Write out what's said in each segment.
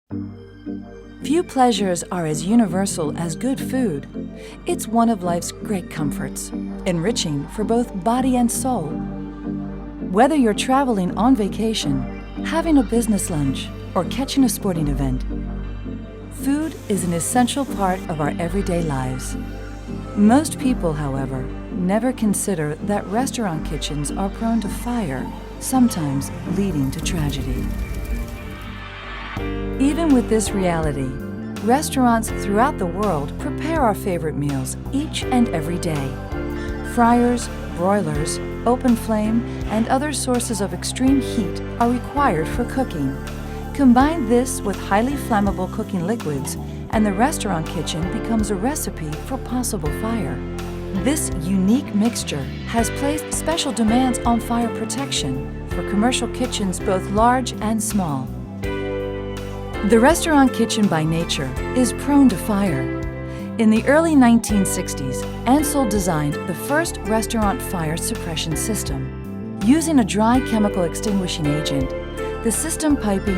Few pleasures are as universal as good food. It's one of life's great comforts, enriching for both body and soul. Whether you're traveling on vacation, having a business lunch, or catching a sporting event, food is an essential part of our everyday lives. Most people, however, never consider that restaurant kitchens are prone to fire, sometimes leading to tragedy. Even with this reality, restaurants throughout the world prepare our favorite meals each and every day. Fryers, broilers, open flame, and other sources of extreme heat are required for cooking. Combine this with highly flammable cooking liquids, and the restaurant kitchen becomes a recipe for possible fire. This unique mixture has placed special demands on fire protection for commercial kitchens both large and small. The restaurant kitchen by nature is prone to fire. In the early 1960s, Ansell designed the first restaurant fire suppression system. Using a dry chemical extinguishing agent, the system piping,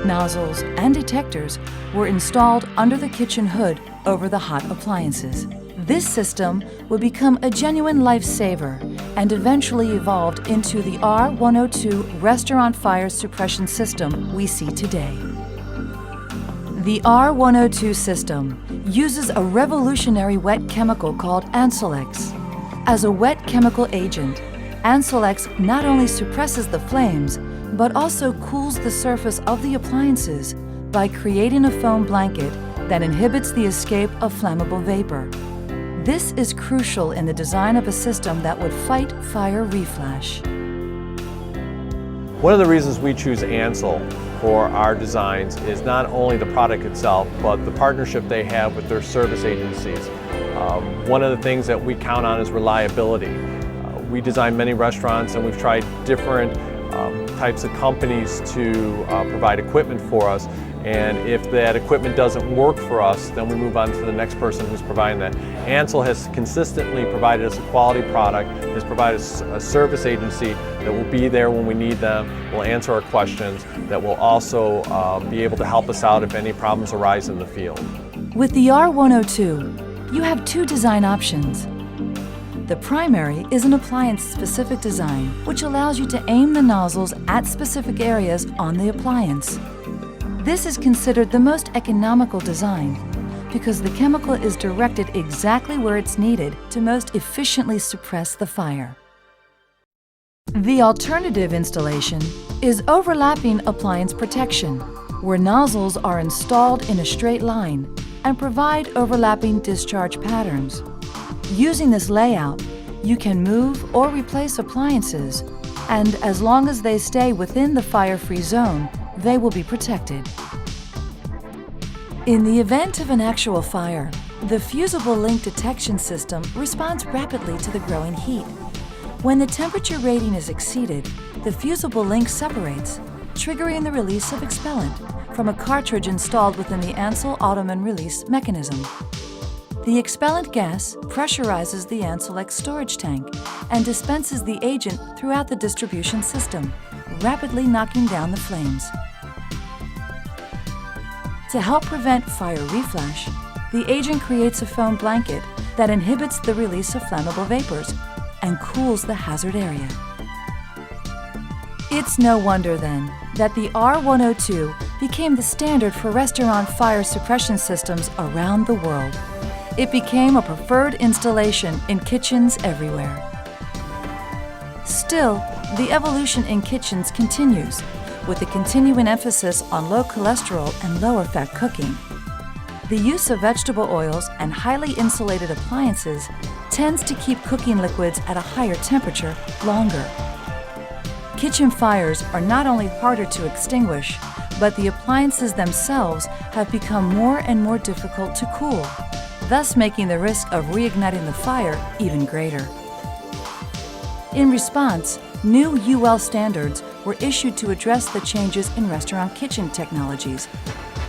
nozzles, and detectors were installed under the kitchen hood over the hot appliances. This system would become a genuine lifesaver and eventually evolved into the R102 restaurant fire suppression system we see today. The R102 system uses a revolutionary wet chemical called Ansell-X. As a wet chemical agent, Ansell-X not only suppresses the flames, but also cools the surface of the appliances by creating a foam blanket that inhibits the escape of flammable vapor. This is crucial in the design of a system that would fight fire reflash. One of the reasons we choose Ansell for our designs is not only the product itself, but the partnership they have with their service agencies. One of the things that we count on is reliability. We design many restaurants and we've tried different types of companies to provide equipment for us. And if that equipment doesn't work for us, then we move on to the next person who's providing that. Ansell has consistently provided us a quality product, has provided us a service agency that will be there when we need them, will answer our questions, that will also be able to help us out if any problems arise in the field. With the R102, you have two design options. The primary is an appliance-specific design, which allows you to aim the nozzles at specific areas on the appliance. This is considered the most economical design because the chemical is directed exactly where it's needed to most efficiently suppress the fire. The alternative installation is overlapping appliance protection, where nozzles are installed in a straight line and provide overlapping discharge patterns. Using this layout, you can move or replace appliances, and as long as they stay within the fire-free zone, they will be protected. In the event of an actual fire, the fusible link detection system responds rapidly to the growing heat. When the temperature rating is exceeded, the fusible link separates, triggering the release of expellant from a cartridge installed within the Ansell Ottoman release mechanism. The expellant gas pressurizes the Ansell-X storage tank and dispenses the agent throughout the distribution system, rapidly knocking down the flames. To help prevent fire reflash, the agent creates a foam blanket that inhibits the release of flammable vapors and cools the hazard area. It's no wonder then that the R102 became the standard for restaurant fire suppression systems around the world. It became a preferred installation in kitchens everywhere. Still, the evolution in kitchens continues, with the continuing emphasis on low cholesterol and lower fat cooking. The use of vegetable oils and highly insulated appliances tends to keep cooking liquids at a higher temperature longer. Kitchen fires are not only harder to extinguish, but the appliances themselves have become more and more difficult to cool, thus making the risk of reigniting the fire even greater. In response, new UL standards were issued to address the changes in restaurant kitchen technologies,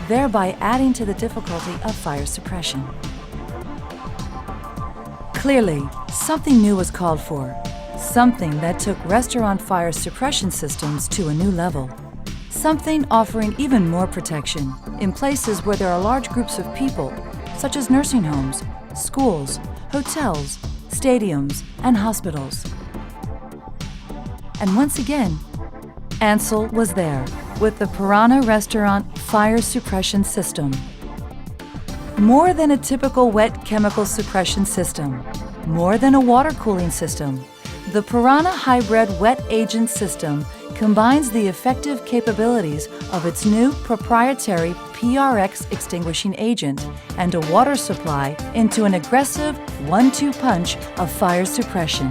thereby adding to the difficulty of fire suppression. Clearly, something new was called for, something that took restaurant fire suppression systems to a new level. something offering even more protection in places where there are large groups of people, such as nursing homes, schools, hotels, stadiums, and hospitals. And once again, Ansell was there with the Piranha Restaurant Fire Suppression System. More than a typical wet chemical suppression system, more than a water cooling system, the Piranha Hybrid Wet Agent System combines the effective capabilities of its new proprietary PRX extinguishing agent and a water supply into an aggressive 1-2 punch of fire suppression.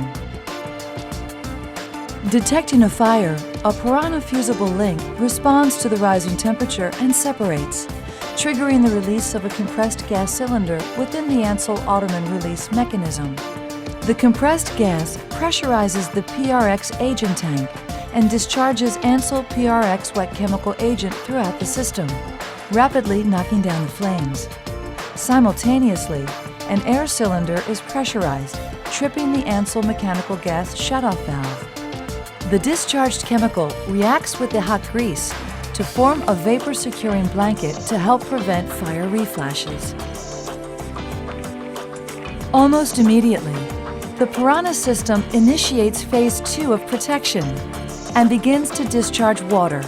Detecting a fire, a Piranha fusible link responds to the rising temperature and separates, triggering the release of a compressed gas cylinder within the Ansell Ottoman release mechanism. The compressed gas pressurizes the PRX agent tank and discharges Ansell PRX wet chemical agent throughout the system, rapidly knocking down the flames. Simultaneously, an air cylinder is pressurized, tripping the Ansell mechanical gas shutoff valve. The discharged chemical reacts with the hot grease to form a vapor-securing blanket to help prevent fire reflashes. Almost immediately, the Piranha system initiates phase 2 of protection and begins to discharge water,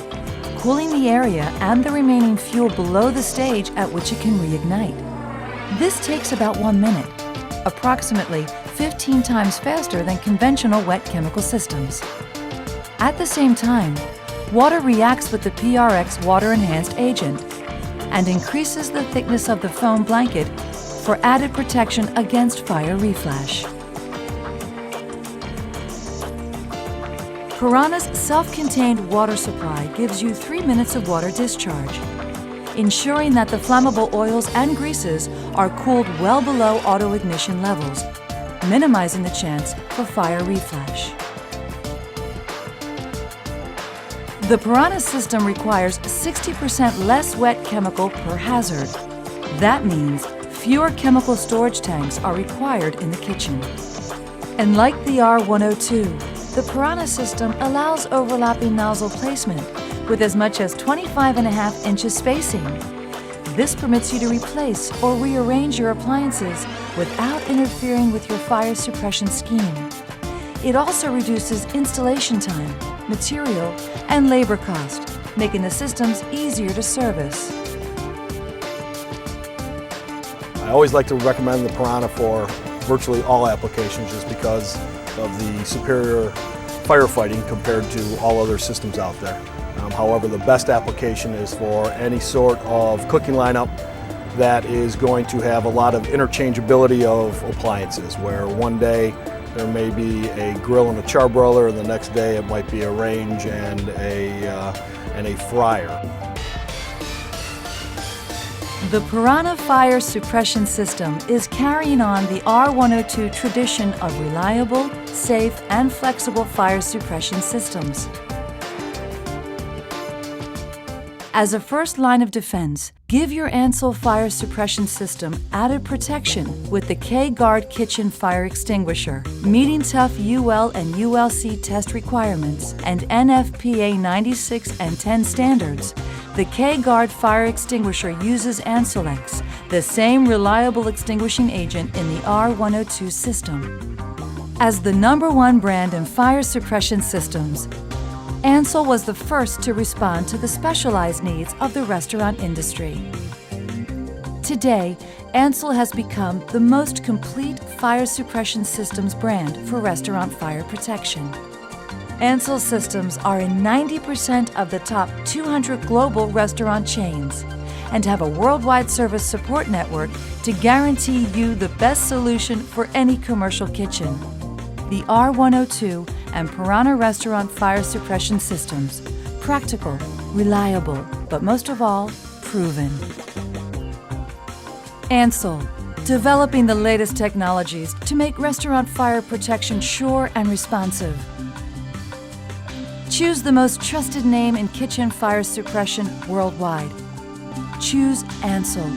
cooling the area and the remaining fuel below the stage at which it can reignite. This takes about 1 minute, approximately 15 times faster than conventional wet chemical systems. At the same time, water reacts with the PRX water-enhanced agent and increases the thickness of the foam blanket for added protection against fire reflash. Piranha's self-contained water supply gives you 3 minutes of water discharge, ensuring that the flammable oils and greases are cooled well below auto-ignition levels, minimizing the chance for fire reflash. The Piranha system requires 60% less wet chemical per hazard. That means fewer chemical storage tanks are required in the kitchen. And like the R102, the Piranha system allows overlapping nozzle placement with as much as 25.5 inches spacing. This permits you to replace or rearrange your appliances without interfering with your fire suppression scheme. It also reduces installation time, material, and labor cost, making the systems easier to service. I always like to recommend the Piranha for virtually all applications just because of the superior firefighting compared to all other systems out there. However, the best application is for any sort of cooking lineup that is going to have a lot of interchangeability of appliances, where one day there may be a grill and a charbroiler, and the next day it might be a range and a fryer. The Piranha Fire Suppression System is carrying on the R102 tradition of reliable, safe, and flexible fire suppression systems. As a first line of defense, give your Ansell fire suppression system added protection with the K-Guard kitchen fire extinguisher. Meeting tough UL and ULC test requirements and NFPA 96 and 10 standards, the K-Guard fire extinguisher uses Ansell-X, the same reliable extinguishing agent in the R102 system. As the #1 brand in fire suppression systems, Ansell was the first to respond to the specialized needs of the restaurant industry. Today, Ansell has become the most complete fire suppression systems brand for restaurant fire protection. Ansell systems are in 90% of the top 200 global restaurant chains and have a worldwide service support network to guarantee you the best solution for any commercial kitchen. The R102 and Piranha Restaurant Fire Suppression Systems. Practical, reliable, but most of all, proven. Ansell, developing the latest technologies to make restaurant fire protection sure and responsive. Choose the most trusted name in kitchen fire suppression worldwide. Choose Ansell.